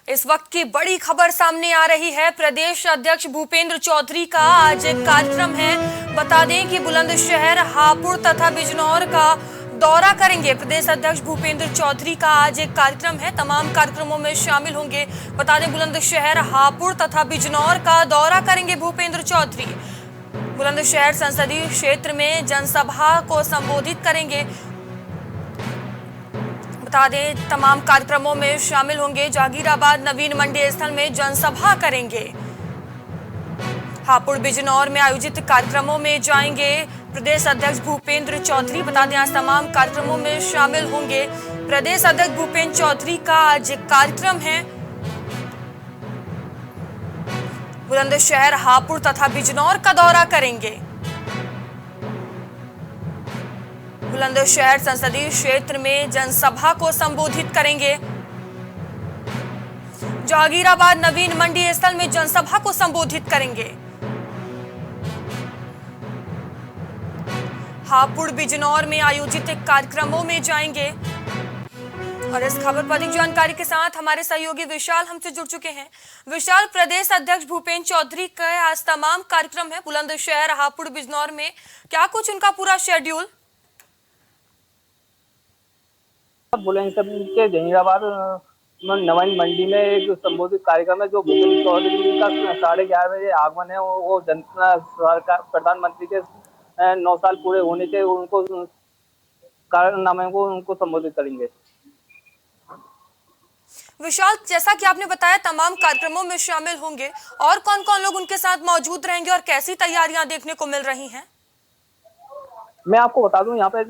इस वक्त की बड़ी खबर सामने आ रही है। प्रदेश अध्यक्ष भूपेंद्र चौधरी का आज एक कार्यक्रम है। बता दें कि बुलंदशहर, हापुड़ तथा बिजनौर का दौरा करेंगे। प्रदेश अध्यक्ष भूपेंद्र चौधरी का आज एक कार्यक्रम है, तमाम कार्यक्रमों में शामिल होंगे। बता दें बुलंदशहर, हापुड़ तथा बिजनौर का दौरा करेंगे भूपेंद्र चौधरी। बुलंदशहर संसदीय क्षेत्र में जनसभा को संबोधित करेंगे। बता दें तमाम कार्यक्रमों में शामिल होंगे। जहांगीराबाद नवीन मंडी स्थल में जनसभा करेंगे। हापुड़ बिजनौर में आयोजित कार्यक्रमों में जाएंगे प्रदेश अध्यक्ष भूपेंद्र चौधरी। बता दें आज तमाम कार्यक्रमों में शामिल होंगे। प्रदेश अध्यक्ष भूपेंद्र चौधरी का आज कार्यक्रम है। बुलंदशहर, हापुड़ तथा बिजनौर का दौरा करेंगे। बुलंदशहर संसदीय क्षेत्र में जनसभा को संबोधित करेंगे। जहांगीराबाद नवीन मंडी स्थल में जनसभा को संबोधित करेंगे। हापुड़ बिजनौर में आयोजित कार्यक्रमों में जाएंगे। और इस खबर पर अधिक जानकारी के साथ हमारे सहयोगी विशाल हमसे जुड़ चुके हैं। विशाल, प्रदेश अध्यक्ष भूपेंद्र चौधरी का आज तमाम कार्यक्रम है बुलंदशहर, हापुड़, बिजनौर में, क्या कुछ उनका पूरा शेड्यूल? बुलंदशहर के जहांगीराबाद नवीन मंडी में एक संबोधित कार्यक्रम है जो भूपेंद्र चौधरी का 11:30 बजे आगमन है। वो जनता सरकार प्रधानमंत्री के 9 साल पूरे होने के उनको कार्यनामे को उनको संबोधित करेंगे। विशाल, जैसा कि आपने बताया तमाम कार्यक्रमों में शामिल होंगे, और कौन कौन लोग उनके साथ मौजूद रहेंगे और कैसी तैयारियां देखने को मिल रही हैं? मैं आपको बता दूं, यहाँ पे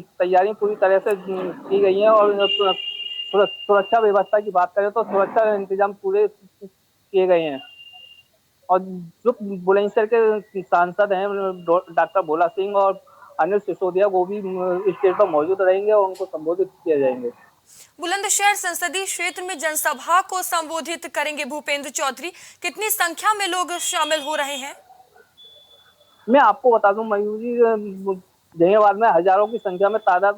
तैयारियां पूरी तरह से की गई हैं और सुरक्षा व्यवस्था की बात करें तो सुरक्षा इंतजाम पूरे किए गए हैं। और जो बुलंदशहर के सांसद हैं डॉक्टर भोला सिंह और अनिल सिसोदिया, वो भी स्टेज पर मौजूद रहेंगे और उनको संबोधित किए जाएंगे। बुलंदशहर संसदीय क्षेत्र में जनसभा को संबोधित करेंगे भूपेंद्र चौधरी। कितनी संख्या में लोग शामिल हो रहे हैं? मैं आपको बता दूं मयूर जी, जहांगीराबाद में हजारों की संख्या में तादाद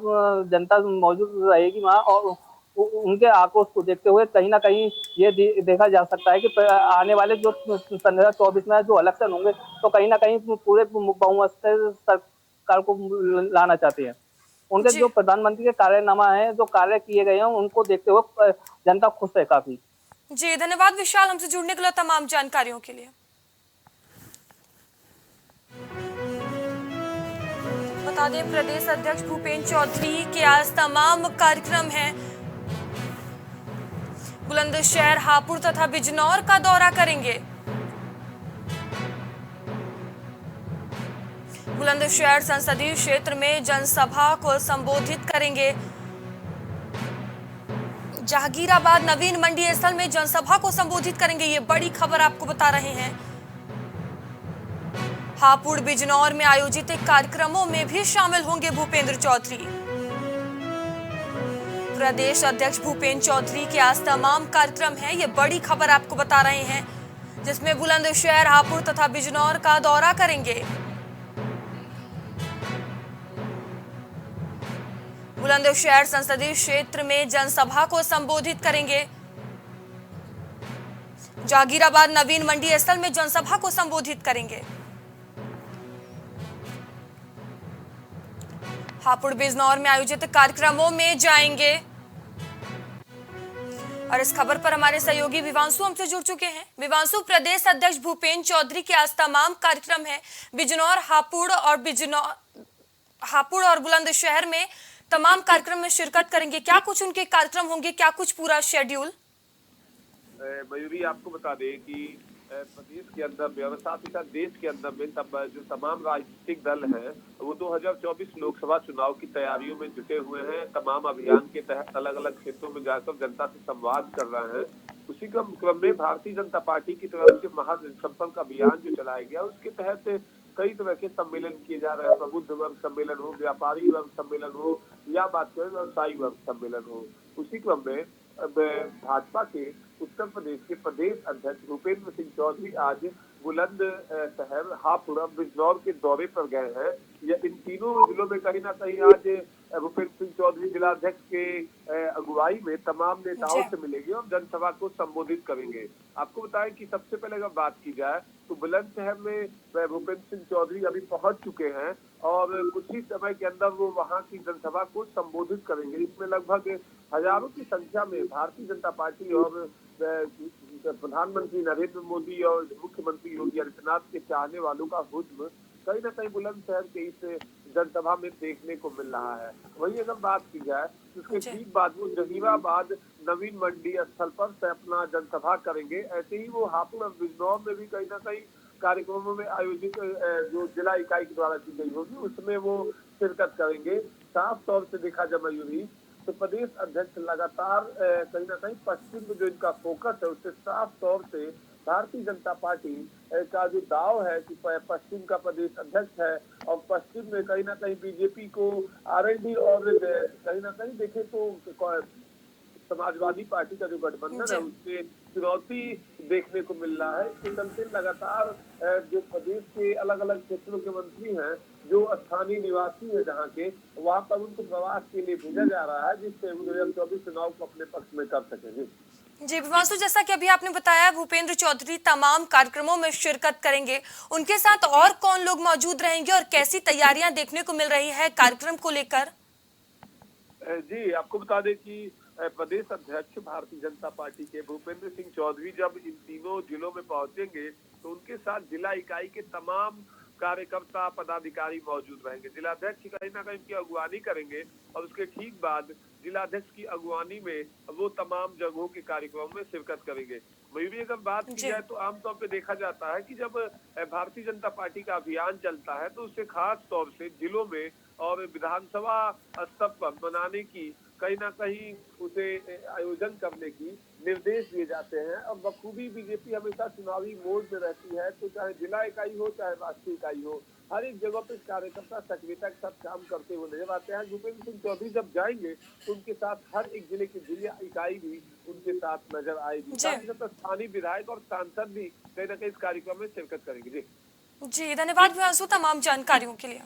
जनता मौजूद रहेगी वहाँ। और उनके आक्रोश को देखते हुए कहीं ना कहीं ये देखा जा सकता है कि आने वाले जो 2024 में जो इलेक्शन होंगे तो कहीं ना कहीं पूरे बहुमत से सरकार को लाना चाहते हैं। उनके जो प्रधानमंत्री के कार्यनामा है, जो कार्य किए गए हैं, उनको देखते हुए जनता खुश है काफी। जी धन्यवाद विशाल, हमसे जुड़ने के लिए, तमाम जानकारियों के लिए। बता दें प्रदेश अध्यक्ष भूपेंद्र चौधरी के आज तमाम कार्यक्रम हैं। बुलंदशहर, हापुड़ तथा बिजनौर का दौरा करेंगे। बुलंदशहर संसदीय क्षेत्र में जनसभा को संबोधित करेंगे। जहांगीराबाद नवीन मंडी स्थल में जनसभा को संबोधित करेंगे। ये बड़ी खबर आपको बता रहे हैं। हापुड़, बिजनौर में आयोजित कार्यक्रमों में भी शामिल होंगे भूपेंद्र चौधरी। प्रदेश अध्यक्ष भूपेंद्र चौधरी के आज तमाम कार्यक्रम हैं। ये बड़ी खबर आपको बता रहे हैं, जिसमें बुलंदशहर, हापुड़ तथा बिजनौर का दौरा करेंगे। बुलंदशहर संसदीय क्षेत्र में जनसभा को संबोधित करेंगे। जहांगीराबाद नवीन मंडी स्थल में जनसभा को संबोधित करेंगे। हापुड़, बिजनौर में आयोजित कार्यक्रमों में जाएंगे। और इस खबर पर हमारे सहयोगी विवांशु हमसे जुड़ चुके हैं। विवांशु, प्रदेश अध्यक्ष भूपेंद्र चौधरी के आज तमाम कार्यक्रम है बिजनौर, हापुड़ और बुलंदशहर में तमाम कार्यक्रम में शिरकत करेंगे। क्या कुछ उनके कार्यक्रम होंगे, क्या कुछ पूरा शेड्यूल? मयूरी, आपको बता दें कि प्रदेश के अंदर में और साथ ही साथ देश के अंदर में जो तमाम राजनीतिक दल हैं वो 2024 लोकसभा चुनाव की तैयारियों में जुटे हुए हैं। तमाम अभियान के तहत अलग अलग क्षेत्रों में जाकर जनता से संवाद कर रहे हैं। उसी क्रम में भारतीय जनता पार्टी की तरफ से महाजनसंपर्क अभियान जो चलाया गया, उसके तहत कई तरह के सम्मेलन किए जा रहे हैं। प्रबुद्ध वर्ग सम्मेलन हो, व्यापारी वर्ग सम्मेलन हो, या बात करें व्यवसायी वर्ग सम्मेलन हो। उसी क्रम में भाजपा के उत्तर प्रदेश के प्रदेश अध्यक्ष भूपेंद्र सिंह चौधरी आज बुलंदशहर, हापुड़, बिजनौर के दौरे पर गए हैं। इन तीनों जिलों में कहीं ना कहीं आज भूपेंद्र सिंह चौधरी जिलाध्यक्ष के अगुवाई में तमाम नेताओं जी। से मिलेंगे और जनसभा को संबोधित करेंगे। आपको बताएं कि सबसे पहले अगर बात की जाए तो बुलंदशहर में भूपेंद्र सिंह चौधरी अभी पहुंच चुके हैं और कुछ ही समय के अंदर वो वहां की जनसभा को संबोधित करेंगे। इसमें लगभग हजारों की संख्या में भारतीय जनता पार्टी और प्रधानमंत्री नरेंद्र मोदी और मुख्यमंत्री योगी आदित्यनाथ के चाहने वालों का हुज्म कहीं न कहीं बुलंदशहर के इस जनसभा में देखने को मिल रहा है। वहीं अगर बात की जाए तो उसके ठीक बाद वो जहीराबाद नवीन मंडी स्थल पर से अपना जनसभा करेंगे। ऐसे ही वो हापुड़ और बिजनौर में भी कहीं न कहीं कार्यक्रमों में आयोजित जो जिला इकाई के द्वारा की गई होगी उसमें वो शिरकत करेंगे। साफ तौर से देखा जाए मयूरी तो प्रदेश अध्यक्ष लगातार कहीं न कहीं पश्चिम में जो इनका फोकस है उससे साफ तौर से भारतीय जनता पार्टी का जो दाव है कि पश्चिम का प्रदेश अध्यक्ष है और पश्चिम में कहीं ना कहीं बीजेपी को आरएलडी और कहीं ना कहीं देखे तो समाजवादी पार्टी का जो गठबंधन है उससे चुनौती देखने को मिल रहा है। इसके चलते लगातार जो प्रदेश के अलग अलग क्षेत्रों के मंत्री हैं जो स्थानीय निवासी है जहाँ के वहाँ पर उनको प्रवास के लिए भेजा जा रहा है जिससे 2024 चुनाव को अपने पक्ष में कर सकेंगे। जी विवांशु, जैसा कि अभी आपने बताया भूपेंद्र चौधरी तमाम कार्यक्रमों में शिरकत करेंगे, उनके साथ और कौन लोग मौजूद रहेंगे और कैसी तैयारियां देखने को मिल रही है कार्यक्रम को लेकर? जी आपको बता दें कि प्रदेश अध्यक्ष भारतीय जनता पार्टी के भूपेंद्र सिंह चौधरी जब इन तीनों जिलों में पहुंचेंगे तो उनके साथ जिला इकाई के तमाम कार्यकर्ता पदाधिकारी मौजूद रहेंगे। जिलाध्यक्ष कहीं ना कहीं उनकी अगुवानी करेंगे और उसके ठीक बाद जिलाध्यक्ष की अगुवानी में वो तमाम जगहों के कार्यक्रमों में शिरकत करेंगे। वही भी अगर बात की जाए तो आमतौर पे देखा जाता है कि जब भारतीय जनता पार्टी का अभियान चलता है तो उससे खास तौर से जिलों में और विधानसभा स्तर पर बनाने की कहीं ना कहीं उसे आयोजन करने की निर्देश दिए जाते हैं और बखूबी बीजेपी हमेशा चुनावी मोड में रहती है। तो चाहे जिला इकाई हो चाहे राष्ट्रीय इकाई हो हर एक जगह पे कार्यकर्ता सक्रियता के साथ काम करते हुए नजर आते हैं। भूपेंद्र सिंह चौधरी जब जाएंगे तो उनके साथ हर एक जिले की जिला इकाई भी उनके साथ नजर आएगी। साथ ही साथ स्थानीय विधायक और सांसद भी कहीं ना कहीं इस कार्यक्रम में शिरकत करेंगे। जी धन्यवाद विवांशु तमाम जानकारियों के लिए।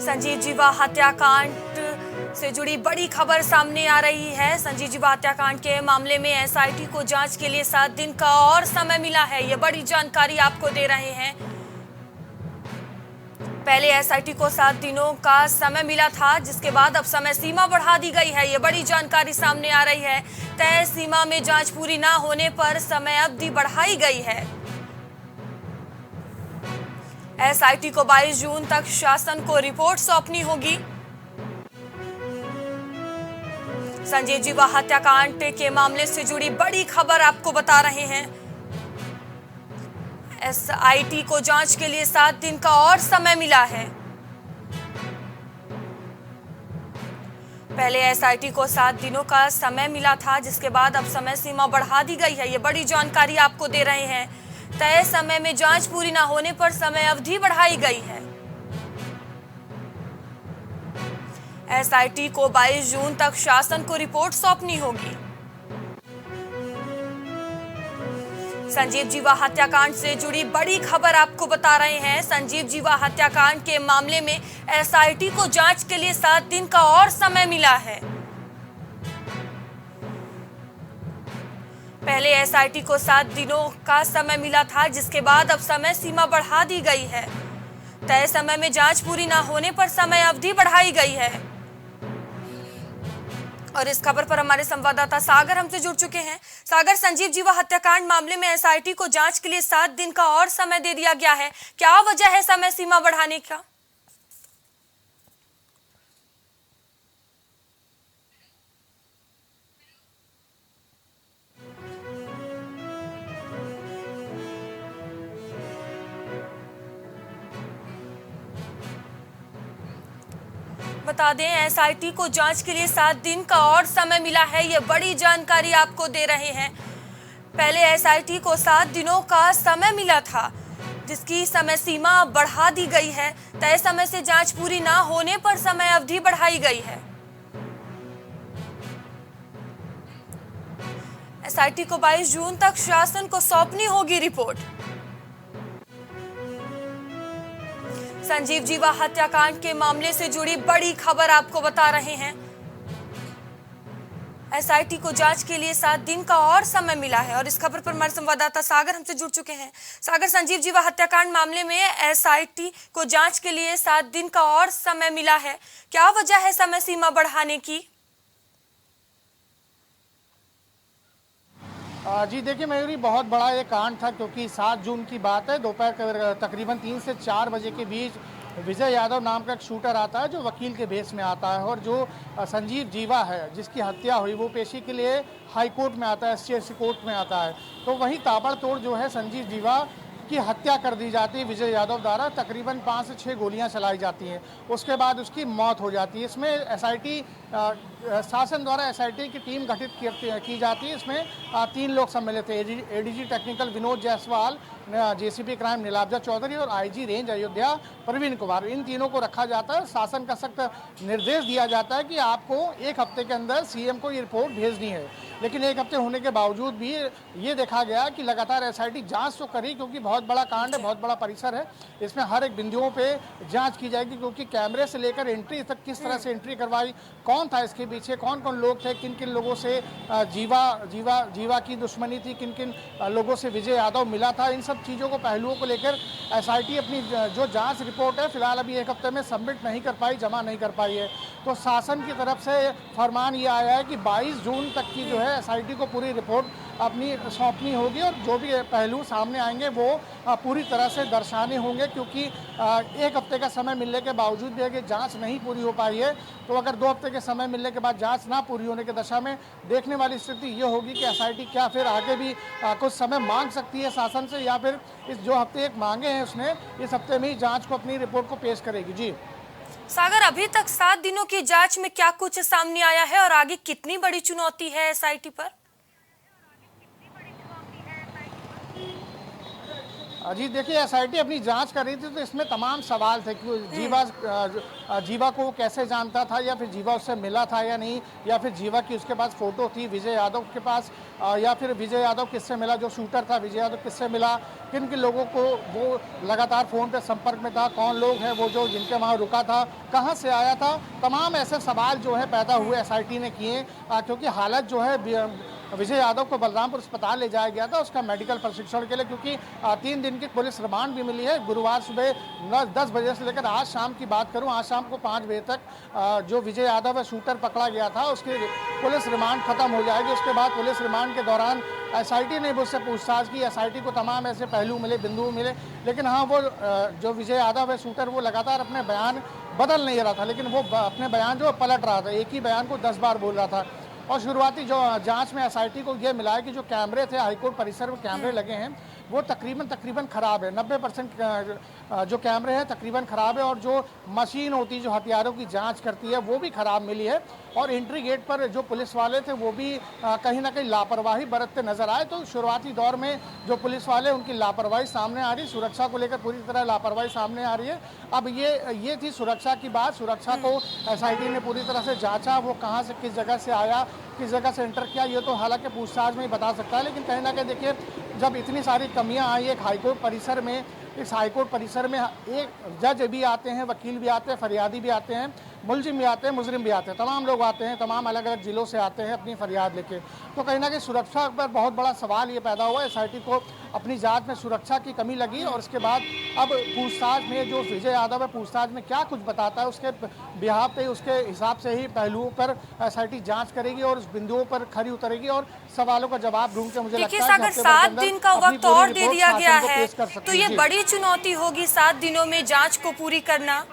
संजीव जीवा हत्याकांड से जुड़ी बड़ी खबर सामने आ रही है। संजीव जीवा हत्याकांड के मामले में एसआईटी को जांच के लिए 7 दिन का और समय मिला है, ये बड़ी जानकारी आपको दे रहे हैं। पहले एसआईटी को 7 दिनों का समय मिला था जिसके बाद अब समय सीमा बढ़ा दी गई है, ये बड़ी जानकारी सामने आ रही है। तय सीमा में जांच पूरी ना होने पर समय अवधि बढ़ाई गई है। एसआईटी को 22 जून तक शासन को रिपोर्ट सौंपनी होगी। संजीव जीवा हत्याकांड के मामले से जुड़ी बड़ी खबर आपको बता रहे हैं। एसआईटी को जांच के लिए 7 दिन का और समय मिला है। पहले एसआईटी को 7 दिनों का समय मिला था जिसके बाद अब समय सीमा बढ़ा दी गई है, ये बड़ी जानकारी आपको दे रहे हैं। तय समय में जांच पूरी ना होने पर समय अवधि बढ़ाई गई है। एसआईटी को 22 जून तक शासन को रिपोर्ट सौंपनी होगी। संजीव जीवा हत्याकांड से जुड़ी बड़ी खबर आपको बता रहे हैं। संजीव जीवा हत्याकांड के मामले में एसआईटी को जांच के लिए 7 दिन का और समय मिला है। पहले एसआईटी को 7 दिनों का समय मिला था जिसके बाद अब समय सीमा बढ़ा दी गई है। तय समय में जांच पूरी ना होने पर समय अवधि बढ़ाई गई है। और इस खबर पर हमारे संवाददाता सागर हमसे जुड़ चुके हैं। सागर, संजीव जीवा हत्याकांड मामले में एसआईटी को जांच के लिए 7 दिन का और समय दे दिया गया है, क्या वजह है समय सीमा बढ़ाने का? बता दें एसआईटी को जांच के लिए 7 दिन का और समय मिला है, ये बड़ी जानकारी आपको दे रहे हैं। पहले एसआईटी को 7 दिनों का समय मिला था जिसकी समय सीमा बढ़ा दी गई है। तय समय से जांच पूरी ना होने पर समय अवधि बढ़ाई गई है। एसआईटी को 22 जून तक शासन को सौंपनी होगी रिपोर्ट। संजीव जीवा हत्याकांड के मामले से जुड़ी बड़ी खबर आपको बता रहे हैं। एसआईटी को जांच के लिए 7 दिन का और समय मिला है और इस खबर पर हमारे संवाददाता सागर हमसे जुड़ चुके हैं। सागर, संजीव जीवा हत्याकांड मामले में एसआईटी को जांच के लिए 7 दिन का और समय मिला है, क्या वजह है समय सीमा बढ़ाने की? जी देखिए मयूरी, बहुत बड़ा ये कांड था क्योंकि 7 जून की बात है। दोपहर तकरीबन 3 से 4 बजे के बीच विजय यादव नाम का एक शूटर आता है जो वकील के भेस में आता है, और जो संजीव जीवा है जिसकी हत्या हुई वो पेशी के लिए हाई कोर्ट में आता है, एससीएससी कोर्ट में आता है। तो वहीं ताबड़तोड़ जो है संजीव जीवा की हत्या कर दी जाती है विजय यादव द्वारा। तकरीबन 5 से 6 गोलियां चलाई जाती हैं, उसके बाद उसकी मौत हो जाती है। इसमें एसआईटी शासन द्वारा एसआईटी की टीम गठित की जाती है। इसमें 3 लोग सम्मिलित थे, ADG technical Vinod Jaiswal, JCP crime Nilabja Chaudhary और आईजी रेंज अयोध्या प्रवीण कुमार। इन तीनों को रखा जाता है। शासन का सख्त निर्देश दिया जाता है कि आपको 1 हफ्ते के अंदर सीएम को ये रिपोर्ट भेजनी है। लेकिन 1 हफ्ते होने के बावजूद भी ये देखा गया कि लगातार एसआईटी जांच तो करी, क्योंकि बहुत बड़ा कांड है, बहुत बड़ा परिसर है। इसमें हर एक बिंदुओं पे जांच की जाएगी, क्योंकि कैमरे से लेकर एंट्री तक किस तरह से एंट्री करवाई, कौन था इसके पीछे, कौन कौन लोग थे, किन किन लोगों से जीवा की दुश्मनी थी, किन किन लोगों से विजय यादव मिला था। इन सब चीज़ों को, पहलुओं को लेकर एसआईटी अपनी जो जांच रिपोर्ट है फिलहाल अभी 1 हफ्ते में सबमिट नहीं कर पाई, जमा नहीं कर पाई है। तो शासन की तरफ से फरमान ये आया है कि 22 जून तक की जो है एसआईटी को पूरी रिपोर्ट अपनी सौंपनी होगी, और जो भी पहलू सामने आएंगे वो पूरी तरह से दर्शाने होंगे, क्योंकि 1 हफ्ते का समय मिलने के बावजूद भी अगर जांच नहीं पूरी हो पाई है, तो अगर 2 हफ्ते के समय मिलने के बाद जांच ना पूरी होने की दशा में देखने वाली स्थिति ये होगी कि एसआईटी क्या फिर आगे भी कुछ समय मांग सकती है शासन से, या फिर इस जो हफ्ते एक मांगे हैं उसने इस हफ्ते में ही जांच को, अपनी रिपोर्ट को पेश करेगी। जी सागर, अभी तक 7 दिनों की जांच में क्या कुछ सामने आया है और आगे कितनी बड़ी चुनौती है एसआईटी पर? जी देखिए, एसआईटी अपनी जांच कर रही थी, तो इसमें तमाम सवाल थे कि जीवा को वो कैसे जानता था, या फिर जीवा उससे मिला था या नहीं, या फिर जीवा की उसके पास फोटो थी विजय यादव के पास, या फिर विजय यादव किससे मिला, जो शूटर था विजय यादव किससे मिला, किन किन लोगों को वो लगातार फ़ोन पे संपर्क में था, कौन लोग हैं वो जो जिनके वहाँ रुका था, कहाँ से आया था। तमाम ऐसे सवाल जो है पैदा हुए एसआईटी ने किए, क्योंकि हालत जो है विजय यादव को बलरामपुर अस्पताल ले जाया गया था उसका मेडिकल प्रशिक्षण के लिए, क्योंकि 3 दिन की पुलिस रिमांड भी मिली है। गुरुवार सुबह 10 बजे से लेकर आज शाम की बात करूं, आज शाम को 5 बजे तक जो विजय यादव है शूटर पकड़ा गया था, उसकी पुलिस रिमांड खत्म हो जाएगी। उसके बाद पुलिस रिमांड के दौरान एसआईटी ने मुझसे पूछताछ की। एसआईटी को तमाम ऐसे पहलू मिले, बिंदु मिले, लेकिन हाँ वो जो विजय यादव है शूटर, वो लगातार अपने बयान बदल नहीं रहा था, लेकिन वो अपने बयान जो पलट रहा था, एक ही बयान को 10 बार बोल रहा था। और शुरुआती जो जांच में एसआईटी को ये मिला है कि जो कैमरे थे हाईकोर्ट परिसर में कैमरे लगे हैं वो तकरीबन ख़राब है। 90% जो कैमरे हैं तकरीबन ख़राब है, और जो मशीन होती है जो हथियारों की जांच करती है वो भी ख़राब मिली है। और एंट्री गेट पर जो पुलिस वाले थे वो भी कहीं ना कहीं लापरवाही बरतते नजर आए। तो शुरुआती दौर में जो पुलिस वाले, उनकी लापरवाही सामने आ रही, सुरक्षा को लेकर पूरी तरह लापरवाही सामने आ रही है। अब ये थी सुरक्षा की बात। सुरक्षा को एसआईटी ने पूरी तरह से जांचा, वो कहाँ से किस जगह से आया, किस जगह से एंटर किया, ये तो हालांकि पूछताछ में ही बता सकता है। लेकिन कहीं ना कहीं देखिए, जब इतनी सारी कमियां आई एक हाईकोर्ट परिसर में, इस हाईकोर्ट परिसर में एक जज भी आते हैं, वकील भी आते हैं, फरियादी भी आते हैं, मुलजिम भी आते हैं, मुजरिम भी आते हैं, तमाम लोग आते हैं, तमाम अलग अलग जिलों से आते हैं अपनी फरियाद लेके। तो कहीं ना कहीं सुरक्षा पर बहुत बड़ा सवाल ये पैदा हुआ। एसआईटी को अपनी जांच में सुरक्षा की कमी लगी, और उसके बाद अब पूछताछ में जो विजय यादव है पूछताछ में क्या कुछ बताता है उसके बिहाफ पे, उसके हिसाब से ही पहलुओं पर एसआईटी जांच करेगी और उस बिंदुओं पर खरी उतरेगी और सवालों का जवाब ढूंढ के मुझे लगता है अगर 7 दिन का वक्त और दे दिया गया है तो ये बड़ी चुनौती होगी 7 दिनों में जांच को पूरी करना।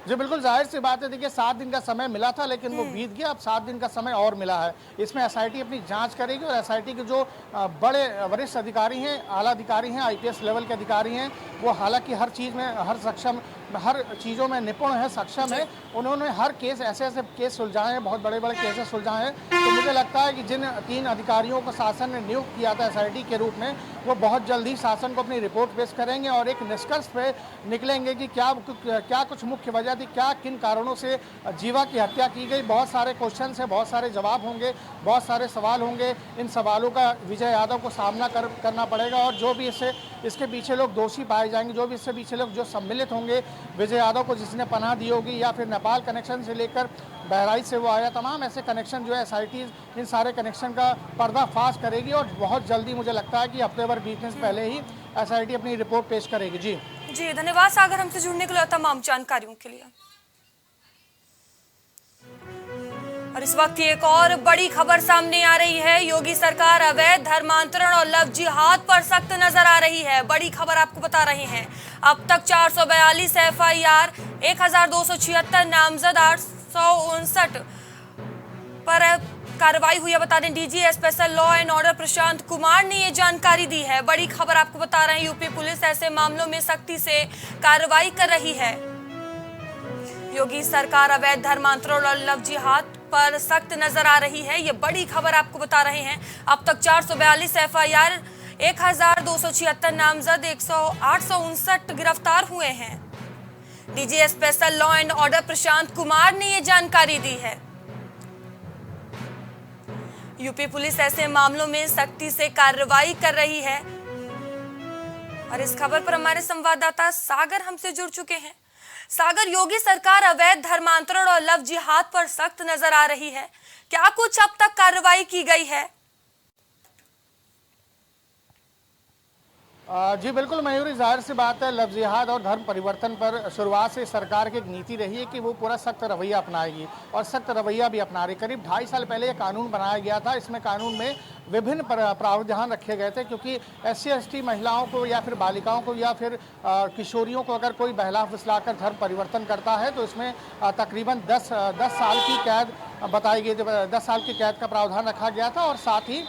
जी बिल्कुल, जाहिर सी बात है। देखिए 7 दिन का समय मिला था, लेकिन वो बीत गया। अब 7 दिन का समय और मिला है। इसमें एसआईटी अपनी जांच करेगी, और एसआईटी के जो बड़े वरिष्ठ अधिकारी हैं, आला अधिकारी हैं, आईपीएस लेवल के अधिकारी हैं, वो हालांकि हर चीज़ में, हर सक्षम हर चीज़ों में निपुण है, सक्षम है। उन्होंने हर केस ऐसे केस सुलझाए हैं, बहुत बड़े बड़े केसेस सुलझाए हैं। तो मुझे लगता है कि जिन 3 अधिकारियों को शासन ने नियुक्त किया था SIT के रूप में, वो बहुत जल्दी शासन को अपनी रिपोर्ट पेश करेंगे और एक निष्कर्ष पे निकलेंगे कि क्या कुछ मुख्य वजह थी, किन कारणों से जीवा की हत्या की गई। बहुत सारे क्वेश्चन है, बहुत सारे जवाब होंगे, बहुत सारे सवाल होंगे। इन सवालों का विजय यादव को सामना करना पड़ेगा और जो भी इसके पीछे लोग दोषी पाए जाएंगे, जो भी इसके पीछे लोग जो सम्मिलित होंगे, विजय यादव को जिसने पनाह दी होगी या फिर नेपाल कनेक्शन से लेकर बहराइच से वो आया, तमाम ऐसे कनेक्शन जो है SIT इन सारे कनेक्शन का पर्दाफाश करेगी और बहुत जल्दी मुझे लगता है कि हफ्ते भर बीतने से पहले ही SIT अपनी रिपोर्ट पेश करेगी। जी धन्यवाद सागर, हमसे जुड़ने के लिए तमाम जानकारियों के लिए। और इस वक्त एक और बड़ी खबर सामने आ रही है। योगी सरकार अवैध धर्मांतरण और लव जिहाद पर सख्त नजर आ रही है। बड़ी खबर आपको बता रहे हैं। अब तक 442 FIR, 1276 नामजद, 859 पर कार्रवाई हुई है। बता दें DG special law and order Prashant Kumar ने ये जानकारी दी है। बड़ी खबर आपको बता रहे हैं, यूपी पुलिस ऐसे मामलों में सख्ती से कार्रवाई कर रही है। योगी सरकार अवैध धर्मांतरण और लव जिहाद पर सख्त नजर आ रही है। ये बड़ी खबर आपको बता रहे हैं। अब तक 442 FIR, 1276 नामजद, 859 गिरफ्तार हुए हैं। DG special law and order Prashant Kumar ने ये जानकारी दी है। यूपी पुलिस ऐसे मामलों में सख्ती से कार्रवाई कर रही है। और इस खबर पर हमारे संवाददाता सागर हमसे जुड़ चुके हैं। सागर, योगी सरकार अवैध धर्मांतरण और लव जिहाद पर सख्त नजर आ रही है। क्या कुछ अब तक कार्रवाई की गई है? जी बिल्कुल मयूरी, जाहिर सी बात है, लव जिहाद और धर्म परिवर्तन पर शुरुआत से सरकार की एक नीति रही है कि वो पूरा सख्त रवैया अपनाएगी और सख्त रवैया भी अपना रही। करीब 2.5 साल पहले ये कानून बनाया गया था। इसमें कानून में विभिन्न प्रावधान रखे गए थे क्योंकि SC/ST महिलाओं को या फिर बालिकाओं को या फिर किशोरियों को अगर कोई बहला फुसलाकर धर्म परिवर्तन करता है तो इसमें तकरीबन 10 साल की कैद बताई गई थी। 10 साल की कैद का प्रावधान रखा गया था और साथ ही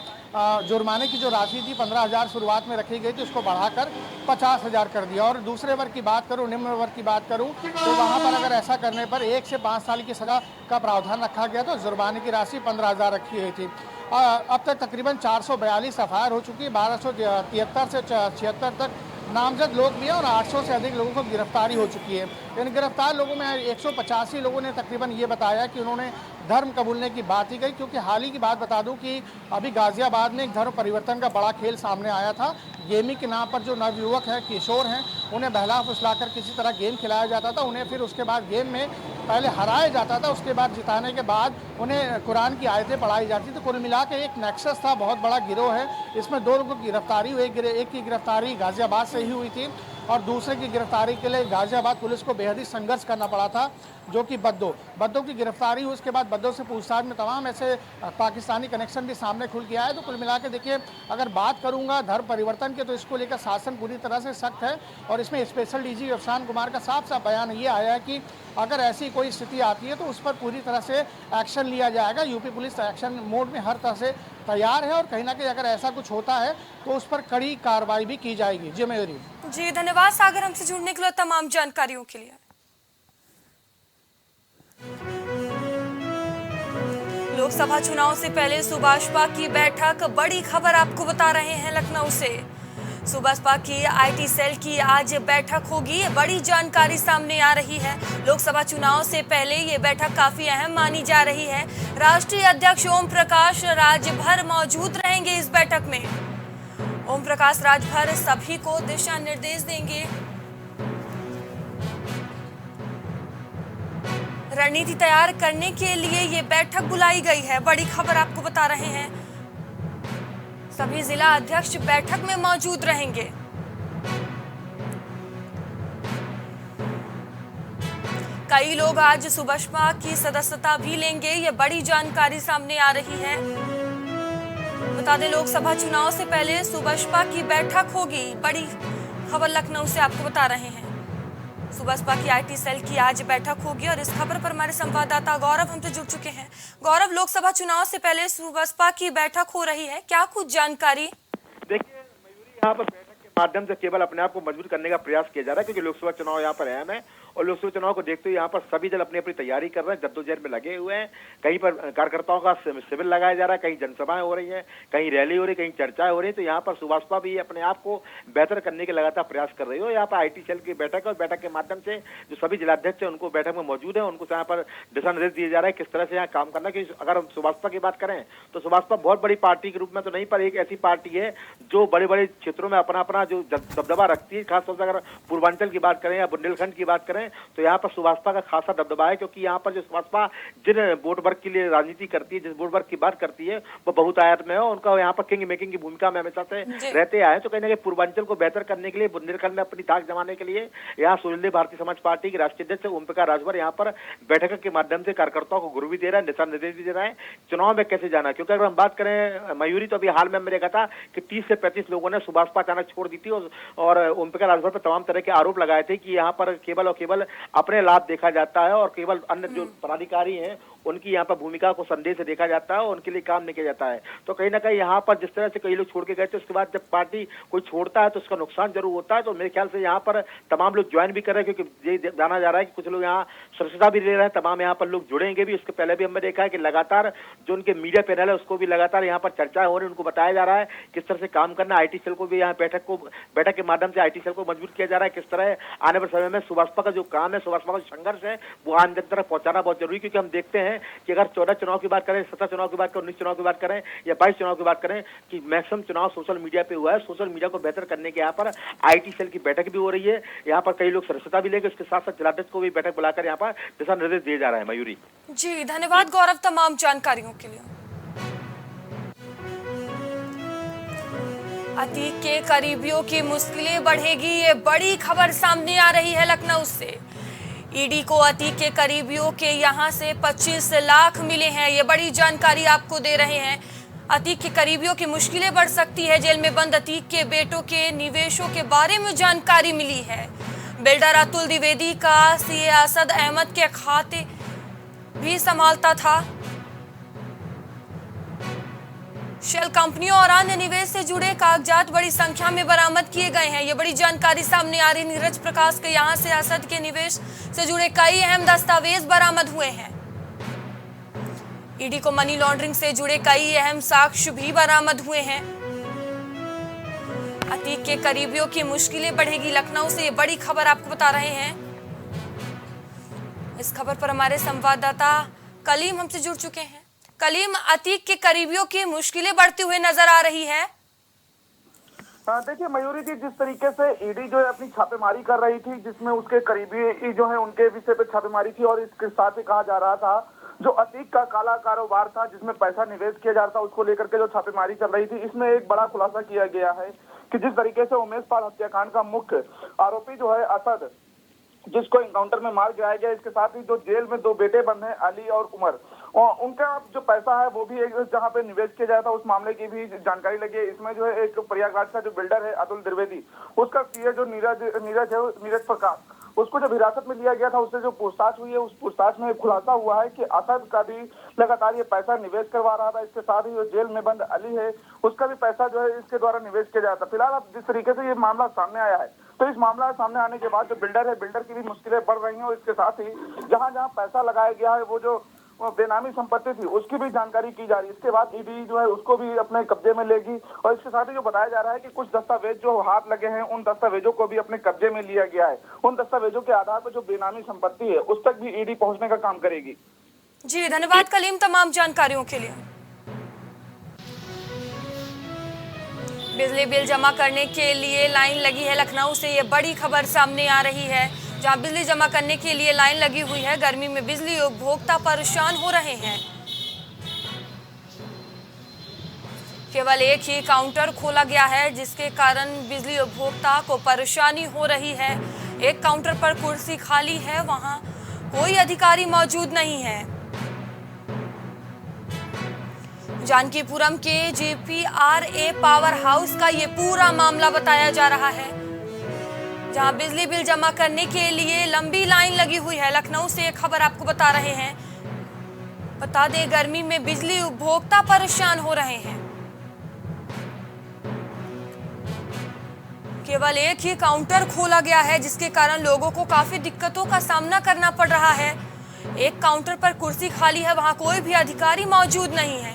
जुर्माने की जो राशि थी 15,000 शुरुआत में रखी गई थी, उसको बढ़ाकर 50,000 कर दिया। और दूसरे वर्ग की बात करूं, निम्न वर्ग की बात करूं, तो वहां पर अगर ऐसा करने पर 1 से 5 साल की सजा का प्रावधान रखा गया तो जुर्माने की राशि 15,000 रखी गई थी। अब तक तकरीबन 442 FIR हो चुकी है। 1273 से 76 तक नामजद लोग भी हैं और 800 से अधिक लोगों को गिरफ्तारी हो चुकी है। इन गिरफ्तार लोगों में 185 लोगों ने तकरीबन ये बताया कि उन्होंने धर्म कबूलने की बात ही कही। क्योंकि हाल ही की बात बता दूं कि अभी गाजियाबाद में एक धर्म परिवर्तन का बड़ा खेल सामने आया था। गेमिंग के नाम पर जो नवयुवक हैं, किशोर हैं, उन्हें बहला फुसलाकर किसी तरह गेम खिलाया जाता था। उन्हें फिर उसके बाद गेम में पहले हराया जाता था, उसके बाद जिताने के बाद उन्हें कुरान की आयतें पढ़ाई जाती थी। कुल मिला के एक नेक्सस था, बहुत बड़ा गिरोह है। इसमें 2 लोगों की गिरफ्तारी हुई। एक की गिरफ्तारी गाजियाबाद से ही हुई थी और दूसरे की गिरफ्तारी के लिए गाजियाबाद पुलिस को बेहद ही संघर्ष करना पड़ा था, जो कि बद्दो की गिरफ्तारी हुई। उसके बाद बद्दो से पूछताछ में तमाम ऐसे पाकिस्तानी कनेक्शन भी सामने खुल के आए। तो कुल मिला के देखिए, अगर बात करूंगा धर्म परिवर्तन के, तो इसको लेकर शासन पूरी तरह से सख्त है और इसमें स्पेशल DG प्रशांत कुमार का साफ साफ बयान ये आया है कि अगर ऐसी कोई स्थिति आती है तो उस पर पूरी तरह से एक्शन लिया जाएगा। यूपी पुलिस एक्शन मोड में हर तरह से तैयार है और कहीं ना कहीं अगर ऐसा कुछ होता है तो उस पर कड़ी कार्रवाई भी की जाएगी। जी मयूरी। जी धन्यवाद सागर, हमसे जुड़ने के लिए तमाम जानकारियों के लिए। लोकसभा चुनाव से पहले सुभाषपा की बैठक, बड़ी खबर आपको बता रहे हैं लखनऊ से। सुभाषपा की IT सेल की आज बैठक होगी। बड़ी जानकारी सामने आ रही है। लोकसभा चुनाव से पहले ये बैठक काफी अहम मानी जा रही है। राष्ट्रीय अध्यक्ष ओम प्रकाश राजभर मौजूद रहेंगे इस बैठक में। ओम प्रकाश राजभर सभी को दिशा निर्देश देंगे। रणनीति तैयार करने के लिए ये बैठक बुलाई गई है। बड़ी खबर आपको बता रहे हैं। सभी जिला अध्यक्ष बैठक में मौजूद रहेंगे। कई लोग आज सुभाषपा की सदस्यता भी लेंगे। ये बड़ी जानकारी सामने आ रही है। बता दें, लोकसभा चुनाव से पहले सुभाषपा की बैठक होगी। बड़ी खबर लखनऊ से आपको बता रहे हैं। सुभाषपा की IT सेल की आज बैठक होगी और इस खबर पर हमारे संवाददाता गौरव हमसे जुड़ चुके हैं। गौरव, लोकसभा चुनाव से पहले सुभाषपा की बैठक हो रही है, क्या कुछ जानकारी? देखिए मयूरी, यहाँ पर बैठक के माध्यम से केवल अपने आप को मजबूत करने का प्रयास किया जा रहा है क्योंकि लोकसभा चुनाव यहाँ पर अहम है और लोकसभा चुनाव को देखते हुए यहाँ पर सभी दल अपनी अपनी तैयारी कर रहे हैं, जद्दोजहद में लगे हुए हैं। कहीं पर कार्यकर्ताओं का शिविर लगाया जा रहा है, कहीं जनसभाएं हो रही है, कहीं रैली हो रही है, कहीं चर्चाएं हो रही है। तो यहाँ पर सुभाषपा भी अपने आप को बेहतर करने के लगातार प्रयास कर रही है। यहाँ पर IT सेल की बैठक है और बैठक के माध्यम से जो सभी जिलाध्यक्ष है उनको बैठक में मौजूद है, उनको यहाँ पर दिशा निर्देश दिए जा रहा है किस तरह से यहाँ काम करना। कि अगर हम सुभाषपा की बात करें तो सुभाषपा बहुत बड़ी पार्टी के रूप में तो नहीं, पर एक ऐसी पार्टी है जो बड़े बड़े क्षेत्रों में अपना अपना जो दबदबा रखती है। खासतौर से अगर पूर्वांचल की बात करें या बुंदेलखंड की बात करें तो यहाँ पर सुभाषपा का खासा दबदबा है, क्योंकि यहाँ पर जो सुभाषपा जिन वोट वर्ग के लिए राजनीति करती है, जिस वोट वर्ग की बात करती है, वो बहुतायत में है। उनका यहाँ पर किंग मेकिंग की भूमिका में हमेशा से रहते आए। तो कहीं ना कहीं पूर्वांचल को बेहतर करने के लिए, बुंदेलखंड में अपनी ताक जमाने के लिए यहाँ सुरीली भारतीय समाज पार्टी के राष्ट्रीय अध्यक्ष ओम प्रकाश राजभर यहाँ पर बैठक के माध्यम से कार्यकर्ताओं को गुरु भी दे रहा है, दिशा निर्देश भी दे रहा है चुनाव में कैसे जाना। क्योंकि अगर हम बात करें मयूरी, तो अभी हाल में हमने देखा था कि 30 से 35 लोगों ने सुभाषपा अचानक छोड़ दी थी और ओम प्रकाश राजभर पर तमाम तरह के आरोप लगाए थे कि यहाँ पर केवल और केवल अपने लाभ देखा जाता है और केवल अन्य जो पदाधिकारी हैं उनकी यहाँ पर भूमिका को संदेह से देखा जाता है और उनके लिए काम नहीं किया जाता है। तो कहीं ना कहीं यहाँ पर जिस तरह से कई लोग छोड़ के गए थे, उसके बाद जब पार्टी कोई छोड़ता है तो उसका नुकसान जरूर होता है। तो मेरे ख्याल से यहाँ पर तमाम लोग ज्वाइन भी कर रहे हैं, क्योंकि ये जाना जा रहा है कि कुछ लोग यहाँ सदस्यता भी ले रहे हैं, तमाम यहाँ पर लोग जुड़ेंगे भी। इसके पहले भी हमने देखा है कि लगातार जो उनके मीडिया पैनल है उसको भी लगातार यहाँ पर चर्चा हो रही है, उनको बताया जा रहा है किस तरह से काम करना। IT सेल को भी यहाँ बैठक के माध्यम से IT सेल को मजबूत किया जा रहा है, किस तरह आने वाले समय में सुभाषपा का जो काम है, सुभाषपा का संघर्ष है, वो आम जन तक पहुंचाना बहुत जरूरी है। क्योंकि हम देखते हैं कि अगर 14 चुनाव की बात करें, 17 चुनाव की बात करें, 19 चुनाव की बात करें या 22 चुनाव की बात करें, कि मैक्सिमम चुनाव सोशल मीडिया पे हुआ है। सोशल मीडिया को बेहतर करने के यहाँ पर IT सेल की बैठक भी हो रही है। यहाँ पर कई लोग सदस्यता भी लेंगे, उसके साथ साथ जिलाध्यक्ष को भी बैठक बुलाकर यहाँ पर दिशा निर्देश दिए जा रहे हैं। मयूरी जी धन्यवाद गौरव तमाम जानकारियों के लिए। अतीक के करीबियों की मुश्किलें बढ़ेगी, ये बड़ी खबर सामने आ रही है लखनऊ से। ईडी को अतीक के करीबियों के यहां से 25 लाख मिले हैं, ये बड़ी जानकारी आपको दे रहे हैं। अतीक के करीबियों की मुश्किलें बढ़ सकती है। जेल में बंद अतीक के बेटों के निवेशों के बारे में जानकारी मिली है। बिल्डर अतुल द्विवेदी का सीए असद अहमद के खाते भी संभालता था। शेल कंपनियों और अन्य निवेश से जुड़े कागजात बड़ी संख्या में बरामद किए गए हैं। ये बड़ी जानकारी सामने आ रही। नीरज प्रकाश के यहां से असद के निवेश से जुड़े कई अहम दस्तावेज बरामद हुए हैं। ईडी को मनी लॉन्ड्रिंग से जुड़े कई अहम साक्ष्य भी बरामद हुए हैं। अतीक के करीबियों की मुश्किलें बढ़ेगी, लखनऊ से ये बड़ी खबर आपको बता रहे हैं। इस खबर पर हमारे संवाददाता कलीम हमसे जुड़ चुके हैं। कलीम, अतीक के करीबियों की मुश्किलें बढ़ती हुई नजर आ रही है। देखिए मयूरी जी, जिस तरीके से ईडी जो है अपनी छापेमारी कर रही थी, जिसमें उसके करीबी जो है उनके विषय पे छापेमारी थी, और इसके साथ ही कहा जा रहा था जो अतीक का काला कारोबार था जिसमें पैसा निवेश किया जा रहा था, उसको लेकर के जो छापेमारी चल रही थी, इसमें एक बड़ा खुलासा किया गया है कि जिस तरीके से उमेश पाल हत्याकांड का मुख्य आरोपी जो है असद, जिसको एनकाउंटर में मार गिराया गया, इसके साथ ही जो जेल में 2 बेटे बंद हैं अली और उमर, और उनका जो पैसा है वो भी एक जहां पे निवेश किया जाता है उस मामले की भी जानकारी लगी है। इसमें जो है एक प्रयागराज का जो बिल्डर है अतुल द्विवेदी, उसका सीए जो नीरज प्रकाश, उसको जब हिरासत में लिया गया था, उससे जो पूछताछ हुई है, उस पूछताछ में खुलासा हुआ है कि असद का भी लगातार ये पैसा निवेश करवा रहा था। इसके साथ ही जो जेल में बंद अली है, उसका भी पैसा जो है इसके द्वारा निवेश किया जाता। फिलहाल अब जिस तरीके से ये मामला सामने आया है, तो इस मामला सामने आने के बाद जो बिल्डर है, बिल्डर की भी मुश्किलें बढ़ रही हैं, और इसके साथ ही जहां जहां पैसा लगाया गया है, वो जो बेनामी संपत्ति थी, उसकी भी जानकारी की जा रही है। इसके बाद ईडी जो है उसको भी अपने कब्जे में लेगी, और इसके साथ ही जो बताया जा रहा है कि कुछ दस्तावेज जो हाथ लगे हैं, उन दस्तावेजों को भी अपने कब्जे में लिया गया है। उन दस्तावेजों के आधार पर जो बेनामी संपत्ति है, उस तक भी ईडी पहुंचने का काम करेगी। जी धन्यवाद कलीम तमाम जानकारियों के लिए। बिजली बिल जमा करने के लिए लाइन लगी है लखनऊ से, ये बड़ी खबर सामने आ रही है। जहां बिजली जमा करने के लिए लाइन लगी हुई है, गर्मी में बिजली उपभोक्ता परेशान हो रहे हैं। केवल एक ही काउंटर खोला गया है, जिसके कारण बिजली उपभोक्ता को परेशानी हो रही है। एक काउंटर पर कुर्सी खाली है, वहां कोई अधिकारी मौजूद नहीं है। जानकीपुरम के JPRA पावर हाउस का ये पूरा मामला बताया जा रहा है, जहां बिजली बिल जमा करने के लिए लंबी लाइन लगी हुई है। लखनऊ से एक खबर आपको बता रहे हैं। बता दें, गर्मी में बिजली उपभोक्ता परेशान हो रहे हैं। केवल एक ही काउंटर खोला गया है, जिसके कारण लोगों को काफी दिक्कतों का सामना करना पड़ रहा है। एक काउंटर पर कुर्सी खाली है, वहां कोई भी अधिकारी मौजूद नहीं है।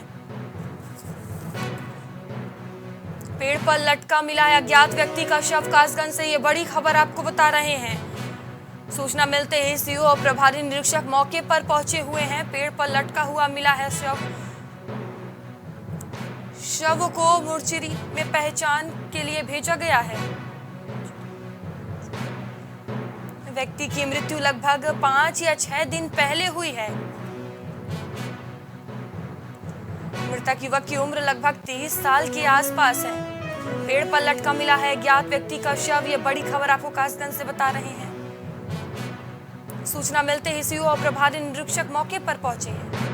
पेड़ पर लटका मिला है अज्ञात व्यक्ति का शव। कासगंज से ये बड़ी खबर आपको बता रहे हैं। सूचना मिलते ही सीओ और प्रभारी निरीक्षक मौके पर पहुंचे हुए हैं। पेड़ पर लटका हुआ मिला है शव। शव को मोर्चरी में पहचान के लिए भेजा गया है। व्यक्ति की मृत्यु लगभग 5 या 6 दिन पहले हुई है। मृतक युवक की उम्र लगभग 30 साल के आसपास है। पेड़ पर लटका मिला है ज्ञात व्यक्ति का शव। ये बड़ी खबर आपको कासगंज से बता रहे हैं। सूचना मिलते ही सीओ और प्रभारी निरीक्षक मौके पर पहुंचे हैं।